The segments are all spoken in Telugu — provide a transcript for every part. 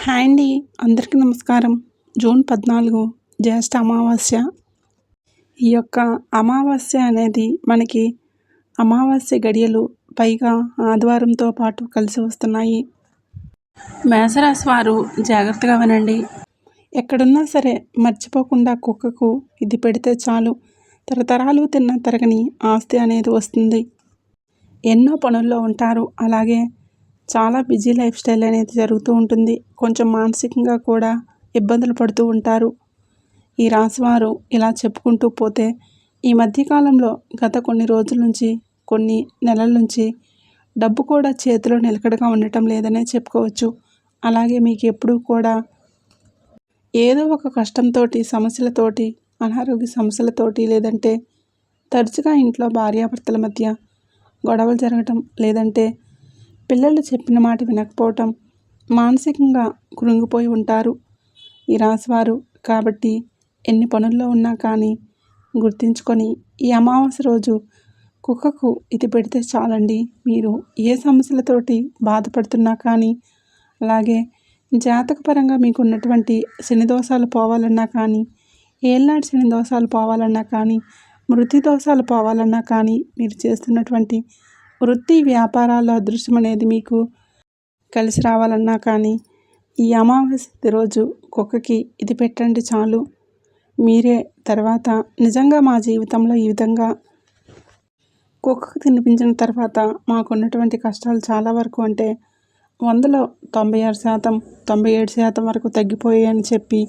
హాయ్ అండి. అందరికీ నమస్కారం. జూన్ 14 జ్యేష్ఠ అమావాస్య. ఈ యొక్క అమావాస్య అనేది మనకి అమావాస్య గడియలు పైగా ఆదివారంతో పాటు కలిసి వస్తున్నాయి. మేషరాశి వారు జాగ్రత్తగా వినండి. ఎక్కడున్నా సరే మర్చిపోకుండా కుక్కకు ఇది పెడితే చాలు తరతరాలు తిన్న తరగని ఆస్తి అనేది వస్తుంది. ఎన్నో పనుల్లో ఉంటారు. అలాగే చాలా బిజీ లైఫ్ స్టైల్ అనేది జరుగుతూ ఉంటుంది. కొంచెం మానసికంగా కూడా ఇబ్బందులు పడుతూ ఉంటారు. ఈ రాశివారు ఇలా చెప్పుకుంటూ పోతే ఈ మధ్యకాలంలో గత కొన్ని రోజుల నుంచి కొన్ని నెలల నుంచి డబ్బు కూడా చేతిలో నిలకడగా ఉండటం లేదనే చెప్పుకోవచ్చు. అలాగే మీకు ఎప్పుడూ కూడా ఏదో ఒక కష్టంతో సమస్యలతోటి అనారోగ్య సమస్యలతోటి లేదంటే తరచుగా ఇంట్లో భార్యాభర్తల మధ్య గొడవలు జరగటం లేదంటే పిల్లలు చెప్పిన మాట వినకపోవటం మానసికంగా కృంగిపోయి ఉంటారు ఈ రాశివారు. కాబట్టి ఎన్ని పనుల్లో ఉన్నా కానీ గుర్తించుకొని ఈ అమావాస్య రోజు కుక్కకు ఇది పెడితే చాలండి. మీరు ఏ సమస్యలతోటి బాధపడుతున్నా కానీ అలాగే జాతకపరంగా మీకు ఉన్నటువంటి శని దోషాలు పోవాలన్నా కానీ ఏళ్ళనాటి శని దోషాలు పోవాలన్నా కానీ మృతి దోషాలు పోవాలన్నా కానీ మీరు చేస్తున్నటువంటి వృత్తి వ్యాపారాల్లో అదృష్టం అనేది మీకు కలిసి రావాలన్నా కానీ ఈ అమావాస్య రోజు కుక్కకి ఇది పెట్టండి చాలు. మీరే తర్వాత నిజంగా మా జీవితంలో ఈ విధంగా కుక్కకు తినిపించిన తర్వాత మాకున్నటువంటి కష్టాలు చాలా వరకు అంటే 100లో 96%, 97% వరకు తగ్గిపోయాయని చెప్పి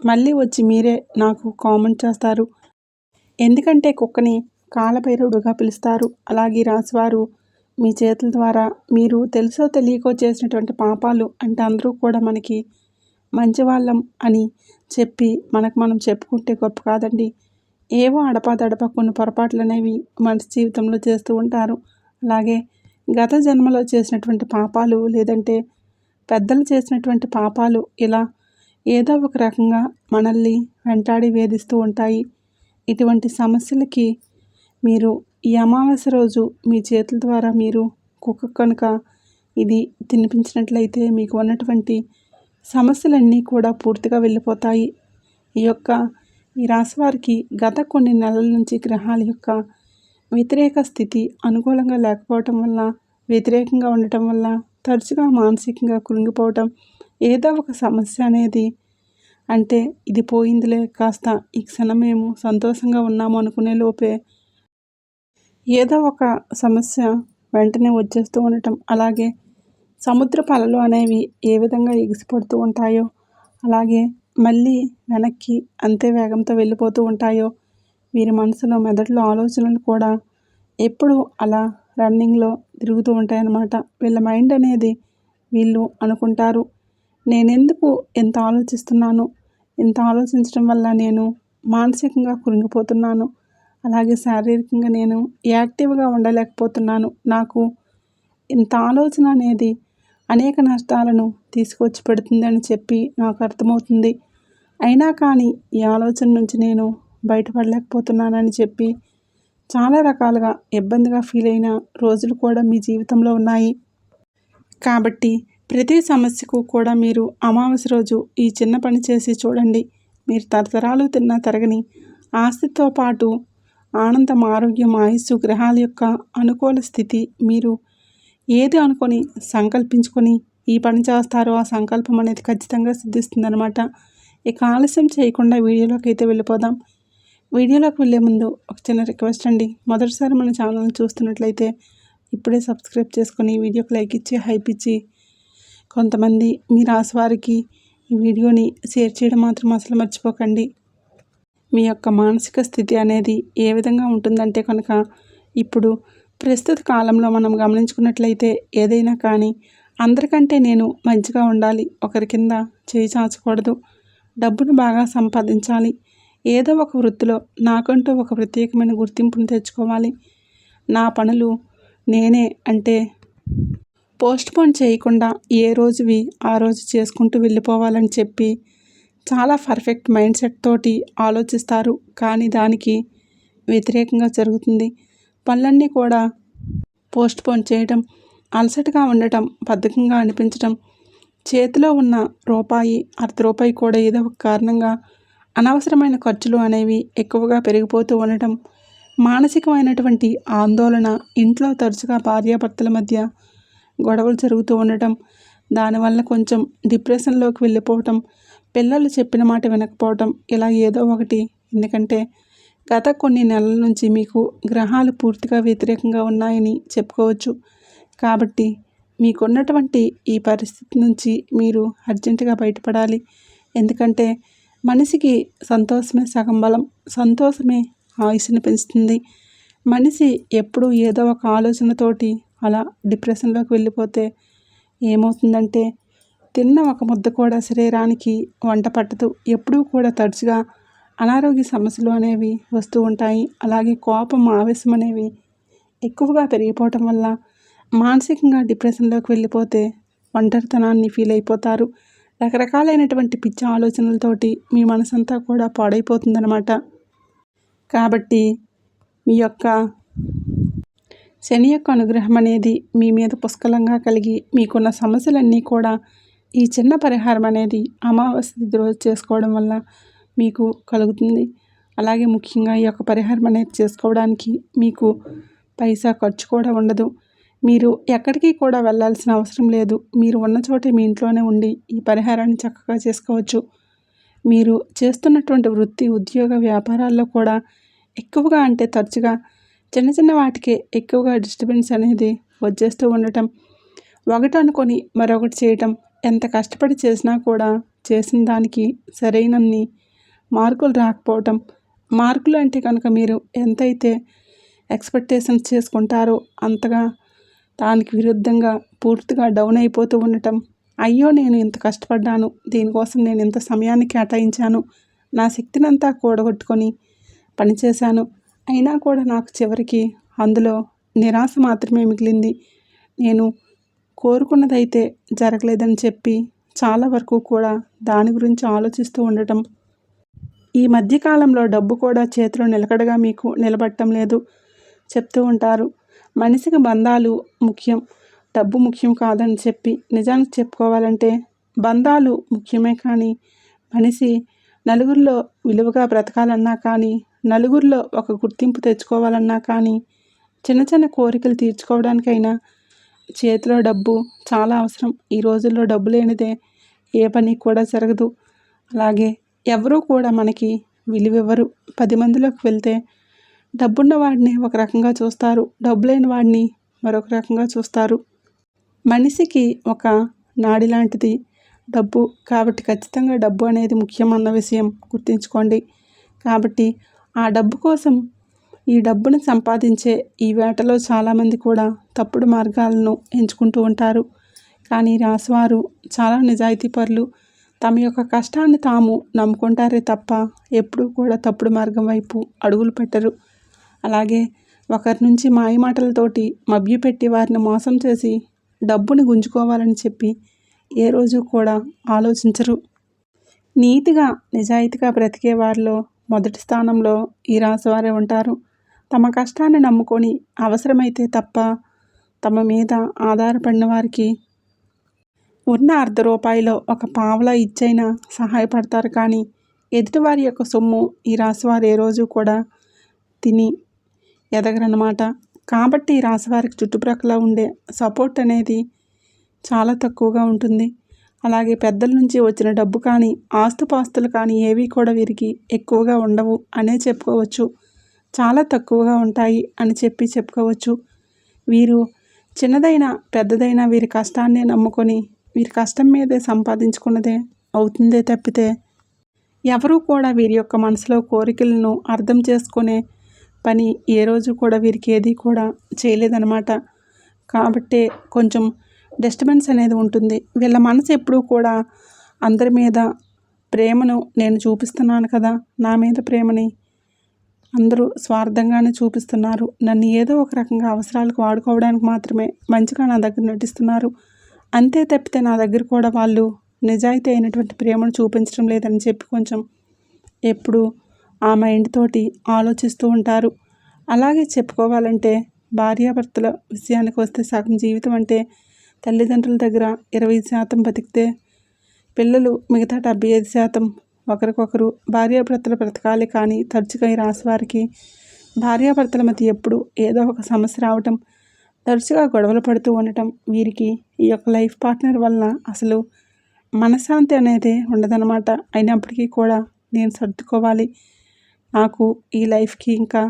మళ్ళీ వచ్చి మీరే నాకు కామెంట్ చేస్తారు. ఎందుకంటే కుక్కని కాలభైరవుడుగా పిలుస్తారు. అలాగే రాశివారు మీ చేతుల ద్వారా మీరు తెలుసో తెలియకో చేసినటువంటి పాపాలు అంటే అందరూ కూడా మనకి మంచి వాళ్ళం అని చెప్పి మనం చెప్పుకుంటే గొప్ప కాదండి. ఏవో అడపాదడప కొన్ని పొరపాట్లు అనేవి మనిషి జీవితంలో చేస్తూ ఉంటారు. అలాగే గత జన్మలో చేసినటువంటి పాపాలు లేదంటే పెద్దలు చేసినటువంటి పాపాలు ఇలా ఏదో ఒక రకంగా మనల్ని వెంటాడి వేధిస్తూ ఉంటాయి. ఇటువంటి సమస్యలకి మీరు ఈ అమావాస్య రోజు మీ చేతుల ద్వారా మీరు కుక్క కనుక ఇది తినిపించినట్లయితే మీకు ఉన్నటువంటి సమస్యలన్నీ కూడా పూర్తిగా వెళ్ళిపోతాయి. ఈ రాశివారికి గత కొన్ని నెలల నుంచి గ్రహాల యొక్క వ్యతిరేక స్థితి అనుకూలంగా లేకపోవటం వల్ల వ్యతిరేకంగా ఉండటం వల్ల తరచుగా మానసికంగా కృంగిపోవటం ఏదో ఒక సమస్య అనేది అంటే ఇది పోయిందిలే కాస్త ఈ క్షణం మేము సంతోషంగా ఉన్నాము అనుకునే లోపే ఏదో ఒక సమస్య వెంటనే వచ్చేస్తూ ఉండటం. అలాగే సముద్రపు అలలు అనేవి ఏ విధంగా ఎగిసిపడుతూ ఉంటాయో అలాగే మళ్ళీ వెనక్కి అంతే వేగంతో వెళ్ళిపోతూ ఉంటాయో వీరి మనసులో మెదడులో ఆలోచనలు కూడా ఎప్పుడు అలా రన్నింగ్లో తిరుగుతూ ఉంటాయన్నమాట. వీళ్ళ మైండ్ అనేది వీళ్ళు అనుకుంటారు, నేనెందుకు ఎంత ఆలోచిస్తున్నాను, ఇంత ఆలోచించడం వల్ల నేను మానసికంగా కృంగిపోతున్నాను, అలాగే శారీరకంగా నేను యాక్టివ్గా ఉండలేకపోతున్నాను, నాకు ఇంత ఆలోచన అనేది అనేక నష్టాలను తీసుకొచ్చి పెడుతుందని చెప్పి నాకు అర్థమవుతుంది. అయినా కానీ ఈ ఆలోచన నుంచి నేను బయటపడలేకపోతున్నానని చెప్పి చాలా రకాలుగా ఇబ్బందిగా ఫీల్ అయిన రోజులు కూడా మీ జీవితంలో ఉన్నాయి. కాబట్టి ప్రతి సమస్యకు కూడా మీరు అమావాస్య రోజు ఈ చిన్న పని చేసి చూడండి. మీరు తరతరాలు తిన్న తరగని ఆస్తితో పాటు ఆనందం, ఆరోగ్యం, ఆయుస్సు, గ్రహాల యొక్క అనుకూల స్థితి మీరు ఏది అనుకొని సంకల్పించుకొని ఈ పని చేస్తారో ఆ సంకల్పం అనేది ఖచ్చితంగా సిద్ధిస్తుందన్నమాట. ఇక ఆలస్యం చేయకుండా వీడియోలోకి అయితే వెళ్ళిపోదాం. వీడియోలోకి వెళ్ళే ముందు ఒక చిన్న రిక్వెస్ట్ అండి. మొదటిసారి మన ఛానల్ని చూస్తున్నట్లయితే ఇప్పుడే సబ్స్క్రైబ్ చేసుకొని వీడియోకి లైక్ ఇచ్చి హైప్ ఇచ్చి కొంతమంది మీ రాశి వారికి ఈ వీడియోని షేర్ చేయడం మాత్రం అసలు మర్చిపోకండి. మీ యొక్క మానసిక స్థితి అనేది ఏ విధంగా ఉంటుందంటే కనుక ఇప్పుడు ప్రస్తుత కాలంలో మనం గమనించుకున్నట్లయితే ఏదైనా కానీ అందరికంటే నేను మంచిగా ఉండాలి, ఒకరి కింద చేయి చాచకూడదు, డబ్బును బాగా సంపాదించాలి, ఏదో ఒక వృత్తిలో నాకంటూ ఒక ప్రత్యేకమైన గుర్తింపును తెచ్చుకోవాలి, నా పనులు నేనే అంటే పోస్ట్పోన్ చేయకుండా ఏ రోజువి ఆ రోజు చేసుకుంటూ వెళ్ళిపోవాలని చెప్పి చాలా పర్ఫెక్ట్ మైండ్ సెట్ తోటి ఆలోచిస్తారు. కానీ దానికి వ్యతిరేకంగా జరుగుతుంది. పనులన్నీ కూడా పోస్ట్పోన్ చేయడం, అలసటగా ఉండటం, బద్ధకంగా అనిపించడం, చేతిలో ఉన్న రూపాయి, అర్ధ రూపాయి కూడా ఏదో ఒక కారణంగా అనవసరమైన ఖర్చులు అనేవి ఎక్కువగా పెరిగిపోతూ ఉండటం, మానసికమైనటువంటి ఆందోళన, ఇంట్లో తరచుగా భార్యాభర్తల మధ్య గొడవలు జరుగుతూ ఉండటం, దానివల్ల కొంచెం డిప్రెషన్లోకి వెళ్ళిపోవటం, పిల్లలు చెప్పిన మాట వినకపోవటం, ఇలా ఏదో ఒకటి. ఎందుకంటే గత కొన్ని నెలల నుంచి మీకు గ్రహాలు పూర్తిగా వ్యతిరేకంగా ఉన్నాయని చెప్పుకోవచ్చు. కాబట్టి మీకున్నటువంటి ఈ పరిస్థితి నుంచి మీరు అర్జెంటుగా బయటపడాలి. ఎందుకంటే మనిషికి సంతోషమే సగం బలం, సంతోషమే ఆయుష్ని పెంచుతుంది. మనిషి ఎప్పుడూ ఏదో ఒక ఆలోచనతోటి అలా డిప్రెషన్లోకి వెళ్ళిపోతే ఏమవుతుందంటే తిన్న ఒక ముద్ద కూడా శరీరానికి వంట పట్టదు. ఎప్పుడూ కూడా తరచుగా అనారోగ్య సమస్యలు అనేవి వస్తూ ఉంటాయి. అలాగే కోపం, ఆవేశం అనేవి ఎక్కువగా పెరిగిపోవటం వల్ల మానసికంగా డిప్రెషన్లోకి వెళ్ళిపోతే ఒంటరితనాన్ని ఫీల్ అయిపోతారు. రకరకాలైనటువంటి పిచ్చి ఆలోచనలతోటి మీ మనసంతా కూడా పాడైపోతుందన్నమాట. కాబట్టి మీ యొక్క శని యొక్క అనుగ్రహం అనేది మీ మీద పుష్కలంగా కలిగి మీకున్న సమస్యలన్నీ కూడా ఈ చిన్న పరిహారం అనేది అమావాస్య తిథి రోజు చేసుకోవడం వల్ల మీకు కలుగుతుంది. అలాగే ముఖ్యంగా ఈ యొక్క పరిహారం అనేది చేసుకోవడానికి మీకు పైసా ఖర్చు కూడా ఉండదు. మీరు ఎక్కడికి కూడా వెళ్ళాల్సిన అవసరం లేదు. మీరు ఉన్న చోటే మీ ఇంట్లోనే ఉండి ఈ పరిహారాన్ని చక్కగా చేసుకోవచ్చు. మీరు చేస్తున్నటువంటి వృత్తి, ఉద్యోగ, వ్యాపారాల్లో కూడా ఎక్కువగా అంటే తరచుగా చిన్న చిన్న వాటికే ఎక్కువగా డిస్టర్బెన్స్ అనేది వచ్చేస్తూ ఉండటం, ఒకటి అనుకొని మరొకటి చేయటం, ఎంత కష్టపడి చేసినా కూడా చేసిన దానికి సరైనన్ని మార్కులు రాకపోవటం, మార్కులు అంటే కనుక మీరు ఎంతైతే ఎక్స్పెక్టేషన్స్ చేసుకుంటారో అంతగా దానికి విరుద్ధంగా పూర్తిగా డౌన్ అయిపోతూ ఉండటం, అయ్యో నేను ఇంత కష్టపడ్డాను, దీనికోసం నేను ఇంత సమయాన్ని కేటాయించాను, నా శక్తినంతా కూడగొట్టుకొని పనిచేశాను, అయినా కూడా నాకు చివరికి అందులో నిరాశ మాత్రమే మిగిలింది, నేను కోరుకున్నదైతే జరగలేదని చెప్పి చాలా వరకు కూడా దాని గురించి ఆలోచిస్తూ ఉండటం. ఈ మధ్యకాలంలో డబ్బు కూడా చేతిలో నిలకడగా మీకు నిలబడటం లేదు చెప్తూ ఉంటారు. మనిషికి బంధాలు ముఖ్యం, డబ్బు ముఖ్యం కాదని చెప్పి నిజానికి చెప్పుకోవాలంటే బంధాలు ముఖ్యమే. కానీ మనిషి నలుగురిలో విలువగా బ్రతకాలన్నా కానీ, నలుగురిలో ఒక గుర్తింపు తెచ్చుకోవాలన్నా కానీ, చిన్న చిన్న కోరికలు తీర్చుకోవడానికైనా చేతిలో డబ్బు చాలా అవసరం. ఈ రోజుల్లో డబ్బు లేనిదే ఏ పని కూడా జరగదు. అలాగే ఎవరూ కూడా మనకి విలువివ్వరు. 10 మందిలోకి వెళ్తే డబ్బున్న వాడిని ఒక రకంగా చూస్తారు, డబ్బు లేని వాడిని మరొక రకంగా చూస్తారు. మనిషికి ఒక నాడి లాంటిది డబ్బు. కాబట్టి ఖచ్చితంగా డబ్బు అనేది ముఖ్యం అన్న విషయం గుర్తుంచుకోండి. కాబట్టి ఆ డబ్బు కోసం, ఈ డబ్బును సంపాదించే ఈ వేటలో చాలామంది కూడా తప్పుడు మార్గాలను ఎంచుకుంటూ ఉంటారు. కానీ రాశివారు చాలా నిజాయితీపరులు. తమ యొక్క కష్టాన్ని తాము నమ్ముకుంటారే తప్ప ఎప్పుడూ కూడా తప్పుడు మార్గం వైపు అడుగులు పెట్టరు. అలాగే ఒకరి నుంచి మాయమాటలతోటి మభ్యపెట్టి వారిని మోసం చేసి డబ్బుని గుంజుకోవాలని చెప్పి ఏ రోజు కూడా ఆలోచించరు. నీతిగా, నిజాయితీగా బ్రతికే వారిలో మొదటి స్థానంలో ఈ రాశివారే ఉంటారు. తమ కష్టాన్ని నమ్ముకొని అవసరమైతే తప్ప తమ మీద ఆధారపడిన వారికి ఉన్న అర్ధ రూపాయిలో ఒక పావలా ఇచ్చైనా సహాయపడతారు. కానీ ఎదుటివారి యొక్క సొమ్ము ఈ రాశివారు ఏ రోజు కూడా తిని ఎదగరన్నమాట. కాబట్టి ఈ రాశివారికి చుట్టుప్రక్కల ఉండే సపోర్ట్ అనేది చాలా తక్కువగా ఉంటుంది. అలాగే పెద్దల నుంచి వచ్చిన డబ్బు కానీ, ఆస్తుపాస్తులు కానీ ఏవి కూడా వీరికి ఎక్కువగా ఉండవు అనే చెప్పుకోవచ్చు. చాలా తక్కువగా ఉంటాయి అని చెప్పుకోవచ్చు. వీరు చిన్నదైనా పెద్దదైనా వీరి కష్టాన్నే నమ్ముకొని వీరి కష్టం మీదే సంపాదించుకున్నదే అవుతుందే తప్పితే ఎవరూ కూడా వీరి యొక్క మనసులో కోరికలను అర్థం చేసుకునే పని ఏ రోజు కూడా వీరికి ఏది కూడా చేయలేదన్నమాట. కాబట్టే కొంచెం డిస్టర్బెన్స్ అనేది ఉంటుంది. వీళ్ళ మనసు ఎప్పుడూ కూడా అందరి మీద ప్రేమను నేను చూపిస్తున్నాను కదా, నా మీద ప్రేమని అందరూ స్వార్థంగానే చూపిస్తున్నారు, నన్ను ఏదో ఒక రకంగా అవసరాలకు వాడుకోవడానికి మాత్రమే మంచిగా నా దగ్గర నటిస్తున్నారు, అంతే తప్పితే నా దగ్గర కూడా వాళ్ళు నిజాయితీ అయినటువంటి ప్రేమను చూపించడం లేదని చెప్పి కొంచెం ఎప్పుడు ఆ మైండ్ తోటి ఆలోచిస్తూ ఉంటారు. అలాగే చెప్పుకోవాలంటే భార్యాభర్తల విషయానికి వస్తే సగం జీవితం అంటే తల్లిదండ్రుల దగ్గర 20% బతికితే పిల్లలు మిగతా 75% ఒకరికొకరు భార్యాభర్తలు బ్రతకాలి. కానీ తరచుగా ఈ రాశి వారికి భార్యాభర్తల మధ్య ఎప్పుడు ఏదో ఒక సమస్య రావటం, తరచుగా గొడవలు పడుతూ ఉండటం, వీరికి ఈ యొక్క లైఫ్ పార్ట్నర్ వలన అసలు మనశ్శాంతి అనేది ఉండదన్నమాట. అయినప్పటికీ కూడా నేను సర్దుకోవాలి, నాకు ఈ లైఫ్కి ఇంకా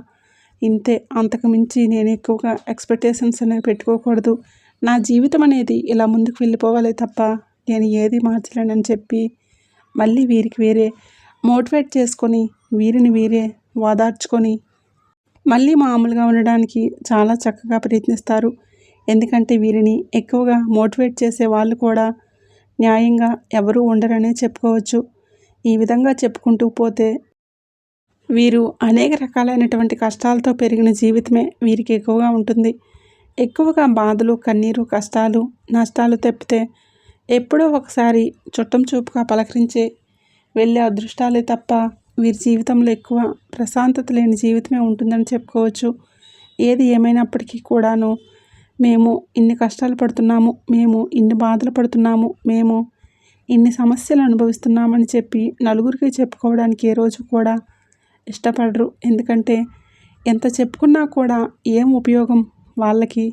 ఇంతే, అంతకు మించి నేను ఎక్కువగా ఎక్స్పెక్టేషన్స్ అనేవి పెట్టుకోకూడదు, నా జీవితం అనేది ఇలా ముందుకు వెళ్ళిపోవాలి తప్ప నేను ఏది మార్చలేనని చెప్పి మళ్ళీ వీరికి వేరే మోటివేట్ చేసుకొని వీరిని వీరే ఓదార్చుకొని మళ్ళీ మామూలుగా ఉండడానికి చాలా చక్కగా ప్రయత్నిస్తారు. ఎందుకంటే వీరిని ఎక్కువగా మోటివేట్ చేసే వాళ్ళు కూడా న్యాయంగా ఎవరూ ఉండరనే చెప్పుకోవచ్చు. ఈ విధంగా చెప్పుకుంటూ పోతే వీరు అనేక రకాలైనటువంటి కష్టాలతో పెరిగిన జీవితమే వీరికి ఎక్కువగా ఉంటుంది. ఎక్కువగా బాధలు, కన్నీరు, కష్టాలు, నష్టాలు తప్పితే ఎప్పుడో ఒకసారి చుట్టం చూపుగా పలకరించే వెళ్ళే అదృష్టాలే తప్ప వీరి జీవితంలో ఎక్కువ ప్రశాంతత లేని జీవితమే ఉంటుందని చెప్పుకోవచ్చు. ఏది ఏమైనప్పటికీ కూడాను మేము ఇన్ని కష్టాలు పడుతున్నాము, మేము ఇన్ని బాధలు పడుతున్నాము, మేము ఇన్ని సమస్యలు అనుభవిస్తున్నామని చెప్పి నలుగురికి చెప్పుకోవడానికి ఏ రోజు కూడా ఇష్టపడరు. ఎందుకంటే ఎంత చెప్పుకున్నా కూడా ఏం ఉపయోగం వాళ్ళకి,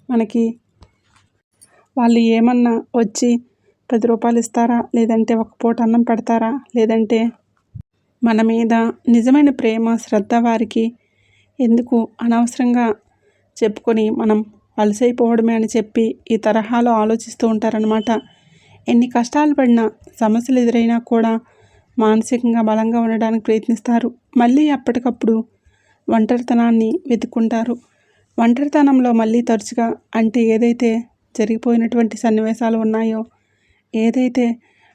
మనకి వాళ్ళు ఏమన్నా వచ్చి 10 రూపాయలు ఇస్తారా, లేదంటే ఒక పూట అన్నం పెడతారా, లేదంటే మన మీద నిజమైన ప్రేమ శ్రద్ధ వారికి ఎందుకు అనవసరంగా చెప్పుకొని మనం అలసైపోవడమే అని చెప్పి ఈ తరహాలో ఆలోచిస్తూ ఉంటారనమాట. ఎన్ని కష్టాలు పడినా, సమస్యలు ఎదురైనా కూడా మానసికంగా బలంగా ఉండడానికి ప్రయత్నిస్తారు. మళ్ళీ అప్పటికప్పుడు ఒంటరితనాన్ని వెతుక్కుంటారు. ఒంటరితనంలో మళ్ళీ తరచుగా అంటే ఏదైతే జరిగిపోయినటువంటి సన్నివేశాలు ఉన్నాయో, ఏదైతే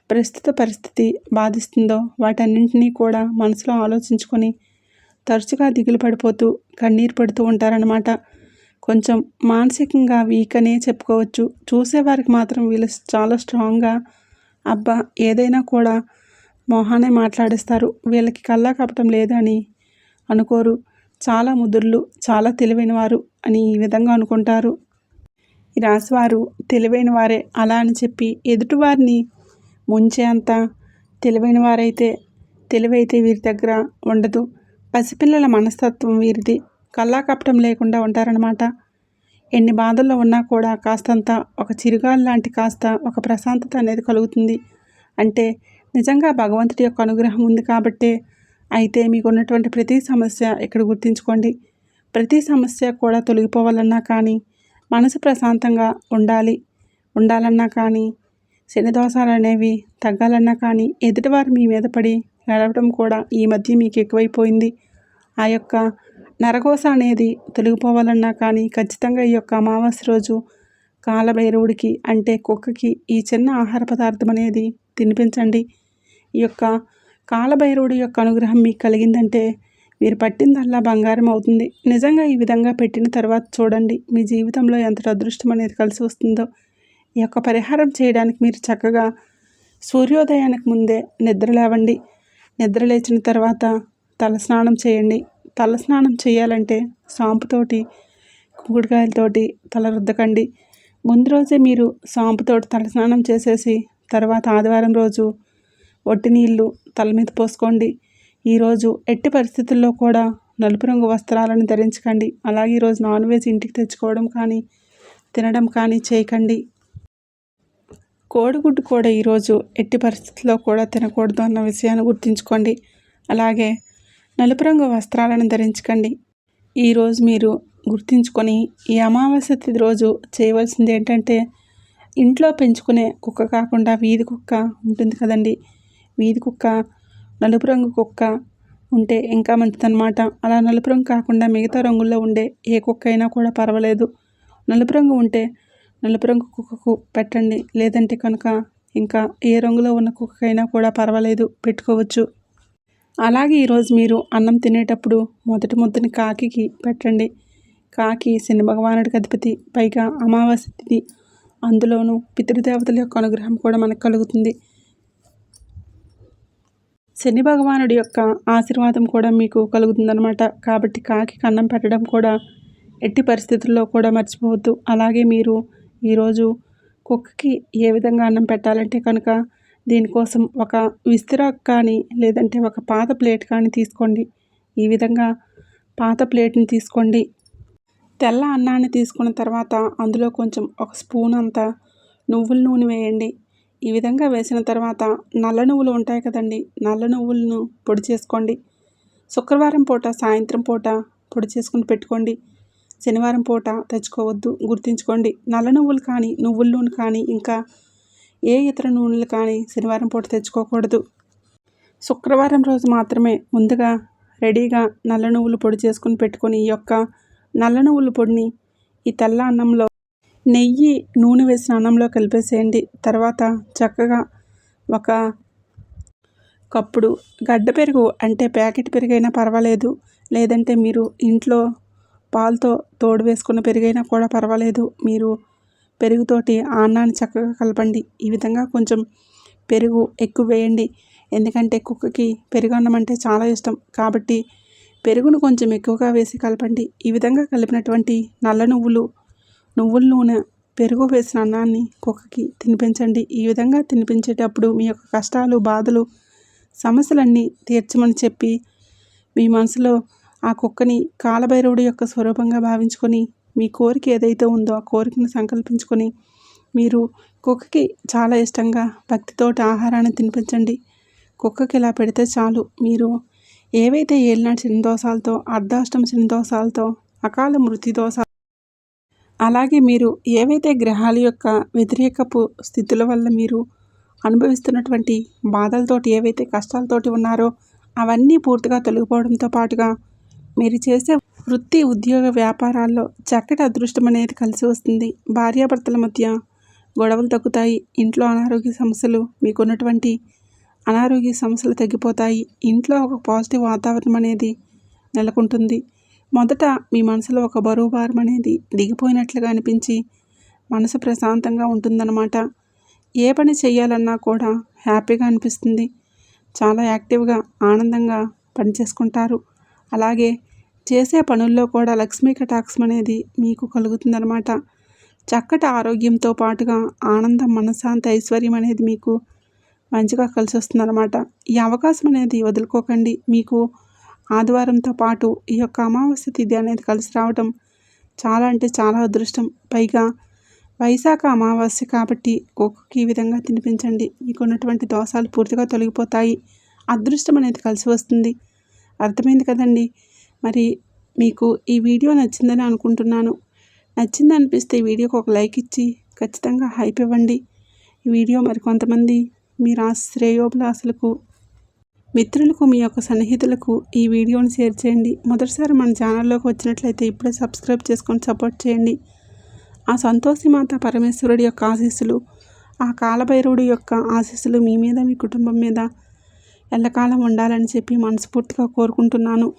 ప్రస్తుత పరిస్థితి బాధిస్తుందో వాటన్నింటినీ కూడా మనసులో ఆలోచించుకొని తరచుగా దిగులు పడిపోతూ కన్నీరు పడుతూ ఉంటారనమాట. కొంచెం మానసికంగా వీక్ అనే చెప్పుకోవచ్చు. చూసేవారికి మాత్రం వీళ్ళు చాలా స్ట్రాంగ్గా అబ్బా ఏదైనా కూడా మొహానే మాట్లాడేస్తారు, వీళ్ళకి కల్లా కపటం లేదని అనుకోరు, చాలా ముదుర్లు, చాలా తెలివైన వారు అని ఈ విధంగా అనుకుంటారు. ఈ రాశివారు తెలివైన వారే, అలా అని చెప్పి ఎదుటివారిని ముంచే అంత తెలివైన వారైతే తెలివైతే వీరి దగ్గర ఉండదు. పసిపిల్లల మనస్తత్వం వీరిది, కల్లా కపటం లేకుండా ఉంటారనమాట. ఎన్ని బాధల్లో ఉన్నా కూడా కాస్తంత ఒక చిరుగాలి లాంటి కాస్త ఒక ప్రశాంతత అనేది కలుగుతుంది. అంటే నిజంగా భగవంతుడి యొక్క అనుగ్రహం ఉంది కాబట్టే. అయితే మీకు ఉన్నటువంటి ప్రతి సమస్య ఇక్కడ గుర్తుంచుకోండి. ప్రతి సమస్య కూడా తొలగిపోవాలన్నా కానీ, మనసు ప్రశాంతంగా ఉండాలన్నా కానీ, శని దోషాలు అనేవి తగ్గాలన్నా కానీ, ఎదుటివారు మీ మీద పడి నడవడం కూడా ఈ మధ్య మీకు ఎక్కువైపోయింది. ఆ యొక్క నరఘోష అనేది తొలగిపోవాలన్నా కానీ ఖచ్చితంగా ఈ యొక్క అమావాస్య రోజు కాలభైరవుడికి అంటే కుక్కకి ఈ చిన్న ఆహార పదార్థం అనేది తినిపించండి. ఈ యొక్క కాలభైరవుడి యొక్క అనుగ్రహం మీకు కలిగిందంటే మీరు పట్టిందల్లా బంగారం అవుతుంది. నిజంగా ఈ విధంగా పెట్టిన తర్వాత చూడండి మీ జీవితంలో ఎంత అదృష్టం అనేది కలిసి వస్తుందో. ఈ యొక్క పరిహారం చేయడానికి మీరు చక్కగా సూర్యోదయానికి ముందే నిద్ర లేవండి. నిద్ర లేచిన తర్వాత తలస్నానం చేయండి. తలస్నానం చేయాలంటే సాంపుతోటి, కుంకుడుకాయలతోటి తల రుద్దకండి. ముందు రోజే మీరు సాంపుతోటి తలస్నానం చేసేసి తర్వాత ఆదివారం రోజు ఒట్టి నీళ్ళు తల మీద పోసుకోండి. ఈరోజు ఎట్టి పరిస్థితుల్లో కూడా నలుపు రంగు వస్త్రాలను ధరించకండి. అలాగే ఈరోజు నాన్ వెజ్ ఇంటికి తెచ్చుకోవడం కానీ తినడం కానీ చేయకండి. కోడిగుడ్డు కూడా ఈరోజు ఎట్టి పరిస్థితుల్లో కూడా తినకూడదు అన్న విషయాన్ని గుర్తుంచుకోండి. అలాగే నలుపు రంగు వస్త్రాలను ధరించకండి. ఈరోజు మీరు గుర్తుంచుకొని ఈ అమావాస్య తిథి రోజు చేయవలసింది ఏంటంటే, ఇంట్లో పెంచుకునే కుక్క కాకుండా వీధి కుక్క ఉంటుంది కదండి, వీధి కుక్క, నలుపు రంగు కుక్క ఉంటే ఇంకా మంచిదన్నమాట. అలా నలుపు రంగు కాకుండా మిగతా రంగుల్లో ఉండే ఏ కుక్క అయినా కూడా పర్వాలేదు. నలుపు రంగు ఉంటే నలుపు రంగు కుక్కకు పెట్టండి. లేదంటే కనుక ఇంకా ఏ రంగులో ఉన్న కుక్కైనా కూడా పర్వాలేదు, పెట్టుకోవచ్చు. అలాగే ఈరోజు మీరు అన్నం తినేటప్పుడు మొదటి ముద్దని కాకికి పెట్టండి. కాకి శని భగవానుడికి అధిపతి, పైగా అమావాస్య తిథి, అందులోనూ పితృదేవతల యొక్క అనుగ్రహం కూడా మనకు కలుగుతుంది. శని భగవానుడి యొక్క ఆశీర్వాదం కూడా మీకు కలుగుతుందన్నమాట. కాబట్టి కాకి అన్నం పెట్టడం కూడా ఎట్టి పరిస్థితుల్లో కూడా మర్చిపోవద్దు. అలాగే మీరు ఈరోజు కుక్కకి ఏ విధంగా అన్నం పెట్టాలంటే కనుక దీనికోసం ఒక విస్తరాకు కానీ లేదంటే ఒక పాత ప్లేట్ కానీ తీసుకోండి. ఈ విధంగా పాత ప్లేట్ని తీసుకోండి. తెల్ల అన్నాన్ని తీసుకున్న తర్వాత అందులో కొంచెం ఒక స్పూన్ అంత నువ్వుల నూనె వేయండి. ఈ విధంగా వేసిన తర్వాత నల్ల నువ్వులు ఉంటాయి కదండి, నల్ల నువ్వులను పొడి చేసుకోండి. శుక్రవారం పూట సాయంత్రం పూట పొడి చేసుకుని పెట్టుకోండి. శనివారం పూట తెచ్చుకోవద్దు, గుర్తుంచుకోండి. నల్ల నువ్వులు కానీ నువ్వుల నూనె కానీ ఇంకా ఏ ఇతర నూనెలు కానీ శనివారం పూట తెచ్చుకోకూడదు. శుక్రవారం రోజు మాత్రమే ముందుగా రెడీగా నల్ల నువ్వులు పొడి చేసుకుని పెట్టుకొని ఈ యొక్క నల్ల నువ్వుల పొడిని ఈ తెల్ల అన్నంలో నెయ్యి నూనె వేసిన అన్నంలో కలిపేసేయండి. తర్వాత చక్కగా ఒక కప్పుడు గడ్డ పెరుగు అంటే ప్యాకెట్ పెరుగైనా పర్వాలేదు, లేదంటే మీరు ఇంట్లో పాలతో తోడు వేసుకున్న పెరుగైనా కూడా పర్వాలేదు. మీరు పెరుగుతోటి ఆ అన్నాన్ని చక్కగా కలపండి. ఈ విధంగా కొంచెం పెరుగు ఎక్కువ వేయండి, ఎందుకంటే కుక్కకి పెరుగు అన్నం అంటే చాలా ఇష్టం. కాబట్టి పెరుగును కొంచెం ఎక్కువగా వేసి కలపండి. ఈ విధంగా కలిపినటువంటి నల్ల నువ్వుల నూనె పెరుగు వేసిన అన్నాన్ని కుక్కకి తినిపించండి. ఈ విధంగా తినిపించేటప్పుడు మీ యొక్క కష్టాలు, బాధలు, సమస్యలన్నీ తీర్చమని చెప్పి మీ మనసులో ఆ కుక్కని కాలభైరవుడి యొక్క స్వరూపంగా భావించుకొని మీ కోరిక ఏదైతే ఉందో ఆ కోరికను సంకల్పించుకొని మీరు కుక్కకి చాలా ఇష్టంగా భక్తితోటి ఆహారాన్ని తినిపించండి. కుక్కకి ఇలా పెడితే చాలు. మీరు ఏవైతే ఏలినాటి శని దోషాలతో, అర్ధాష్టమ శని దోషాలతో, అకాల మృత్యు దోషాలు, అలాగే మీరు ఏవైతే గ్రహాల యొక్క వ్యతిరేకపు స్థితుల వల్ల మీరు అనుభవిస్తున్నటువంటి బాధలతోటి, ఏవైతే కష్టాలతోటి ఉన్నారో అవన్నీ పూర్తిగా తొలగిపోవడంతో పాటుగా మీరు చేసే వృత్తి, ఉద్యోగ, వ్యాపారాల్లో చక్కటి అదృష్టం అనేది కలిసి వస్తుంది. భార్యాభర్తల మధ్య గొడవలు తగ్గుతాయి. ఇంట్లో అనారోగ్య సమస్యలు, మీకున్నటువంటి అనారోగ్య సమస్యలు తగ్గిపోతాయి. ఇంట్లో ఒక పాజిటివ్ వాతావరణం అనేది నెలకొంటుంది. మొదట మీ మనసులో ఒక బరువు భారం అనేది దిగిపోయినట్లుగా అనిపించి మనసు ప్రశాంతంగా ఉంటుందన్నమాట. ఏ పని చేయాలన్నా కూడా హ్యాపీగా అనిపిస్తుంది. చాలా యాక్టివ్గా, ఆనందంగా పనిచేసుకుంటారు. అలాగే చేసే పనుల్లో కూడా లక్ష్మీ కటాక్షం అనేది మీకు కలుగుతుందన్నమాట. చక్కటి ఆరోగ్యంతో పాటుగా ఆనందం, మనశ్శాంతి, ఐశ్వర్యం అనేది మీకు మంచిగా కలిసి వస్తుందన్నమాట. ఈ అవకాశం అనేది వదులుకోకండి. మీకు ఆదివారంతో పాటు ఈ యొక్క అమావాస్య తిథి అనేది కలిసి రావడం చాలా అంటే చాలా అదృష్టం. పైగా వైశాఖ అమావాస్య కాబట్టి కుక్కకి ఈ విధంగా తినిపించండి. మీకు ఉన్నటువంటి దోషాలు పూర్తిగా తొలగిపోతాయి. అదృష్టం అనేది కలిసి వస్తుంది. అర్థమైంది కదండి. మరి మీకు ఈ వీడియో నచ్చిందని అనుకుంటున్నాను. నచ్చింది అనిపిస్తే ఈ వీడియోకి ఒక లైక్ ఇచ్చి ఖచ్చితంగా హైప్ ఇవ్వండి. ఈ వీడియో మరికొంతమంది మీ శ్రేయోభిలాషులకు, మిత్రులకు, మీ యొక్క సన్నిహితులకు ఈ వీడియోని షేర్ చేయండి. మొదటిసారి మన ఛానల్లోకి వచ్చినట్లయితే ఇప్పుడే సబ్స్క్రైబ్ చేసుకొని సపోర్ట్ చేయండి. ఆ సంతోషిమాత పరమేశ్వరుడి యొక్క ఆశీస్సులు, ఆ కాలభైరవుడి యొక్క ఆశీస్సులు మీ మీద, మీ కుటుంబం మీద ఎల్లకాలం ఉండాలని చెప్పి మనస్ఫూర్తిగా కోరుకుంటున్నాను.